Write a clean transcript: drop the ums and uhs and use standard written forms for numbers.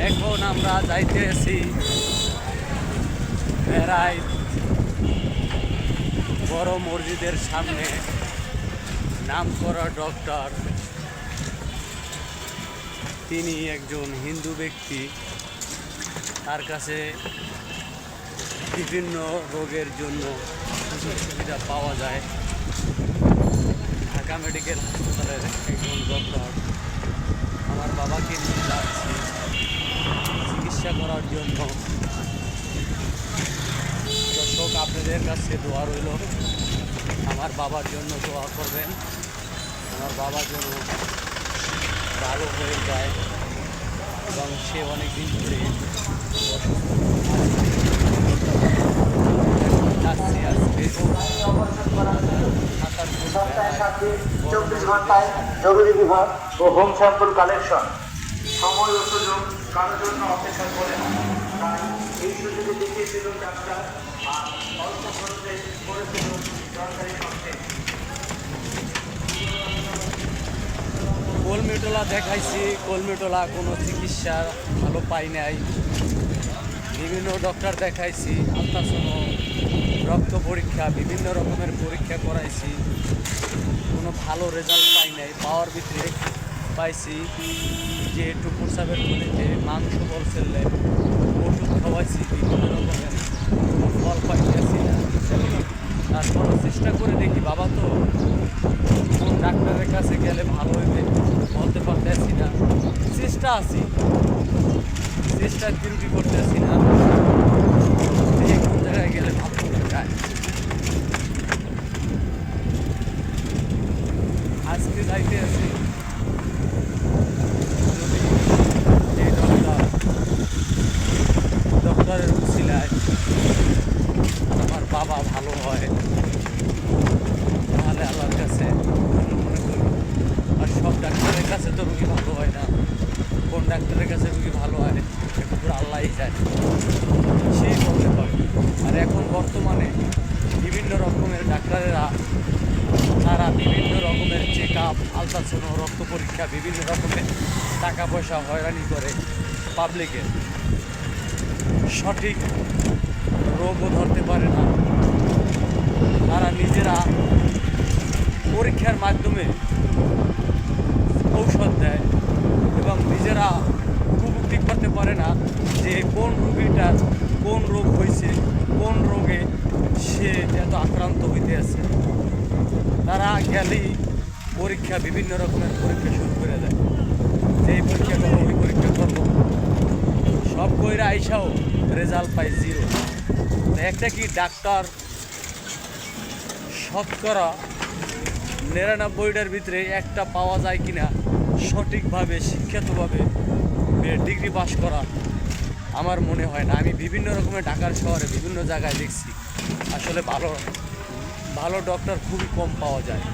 এখন আমরা যাইতেছি বেড়াই বড় মসজিদের সামনে। নামকরা ডক্টর, তিনি একজন হিন্দু ব্যক্তি। তার কাছে বিভিন্ন রোগের জন্য সুযোগ সুবিধা পাওয়া যায়। ঢাকা মেডিকেল হাসপাতালের একজন ডক্টর। আমার বাবাকে নিয়ে যাচ্ছি চিকিৎসা করার জন্য। দর্শক, আপনাদের কাছে দোয়া রইল, আমার বাবার জন্য দোয়া করবেন। আমার বাবা যেন ভালো হয়ে যায় এবং সে অনেক দিন ধরে যাচ্ছি আজকে 24 ঘন্টায় জরুরি বিভাগ ও হোম স্যাম্পল কালেকশন। সময় ও সুযোগ কারোর জন্য অপেক্ষা করে না, তাই এই সুযোগে দেখিয়েছিল ডাক্তার আর অল্প খরচে করেছিল সরকারি সংস্থে। কলমেটোলা দেখাইছি, কলমেটোলা কোনো চিকিৎসা ভালো পাই নাই। বিভিন্ন ডক্টর দেখাইছি, আলট্রাসাউন্ড, রক্ত পরীক্ষা, বিভিন্ন রকমের পরীক্ষা করাইছি, কোনো ভালো রেজাল্ট পাই নাই। পাওয়ার ভিতরে পাইছি যে একটু প্রসাবের মধ্যে মাংস বলছেলে ওষুধ খাওয়াইছি, বিভিন্ন রকমের ফল পাইতেছি না। তারপর চেষ্টা করে দেখি, বাবা তো কোন ডাক্তারের কাছে গেলে ভালো হইবে বলতে পারতেছি না। চেষ্টা ত্রুটি করতেছি না, কোন জায়গায় গেলে ভালো হবে যায়। আজকে যাইতে আছি যদি এই ডক্টরের উছিলায় আমার বাবা ভালো হয়, তাহলে আল্লাহর কাছে মনে করি। আর সব ডাক্তারের কাছে তো রুগী ভালো হয় না, কোন ডাক্তারের কাছে রুগী ভালো হয় একটু আল্লাহই যায়, সেই বলতে পারে। আর এখন বর্তমানে বিভিন্ন রকমের ডাক্তারেরা তারা বিভিন্ন রকমের চেক আপ, আলট্রাসাউন্ড, রক্ত পরীক্ষা, বিভিন্ন রকমের টাকা পয়সা হয়রানি করে পাবলিকের। সঠিক রোগও ধরতে পারে না। তারা নিজেরা পরীক্ষার মাধ্যমে ঔষধ দেয় এবং নিজেরা উপভোক্তি করতে পারে না যে কোন রোগীটার কোন রোগ হয়েছে, কোন রোগে সে এত আক্রান্ত হইতে আছে। তারা গেলেই পরীক্ষা, বিভিন্ন রকমের পরীক্ষা শুরু করে দেয়, যে এই পরীক্ষা করবো, ওই পরীক্ষা করবো, সব কইরা আইসাও রেজাল্ট পাই জিরো। একটা কি ডাক্তার শতকরা 99টার ভিতরে একটা পাওয়া যায় কিনা সঠিকভাবে শিক্ষিতভাবে ডিগ্রি পাস করা, আমার মনে হয় না। আমি বিভিন্ন রকমের ঢাকার শহরে বিভিন্ন জায়গায় দেখছি আসলে ভালো ভালো ডক্টর খুবই কম পাওয়া যায়।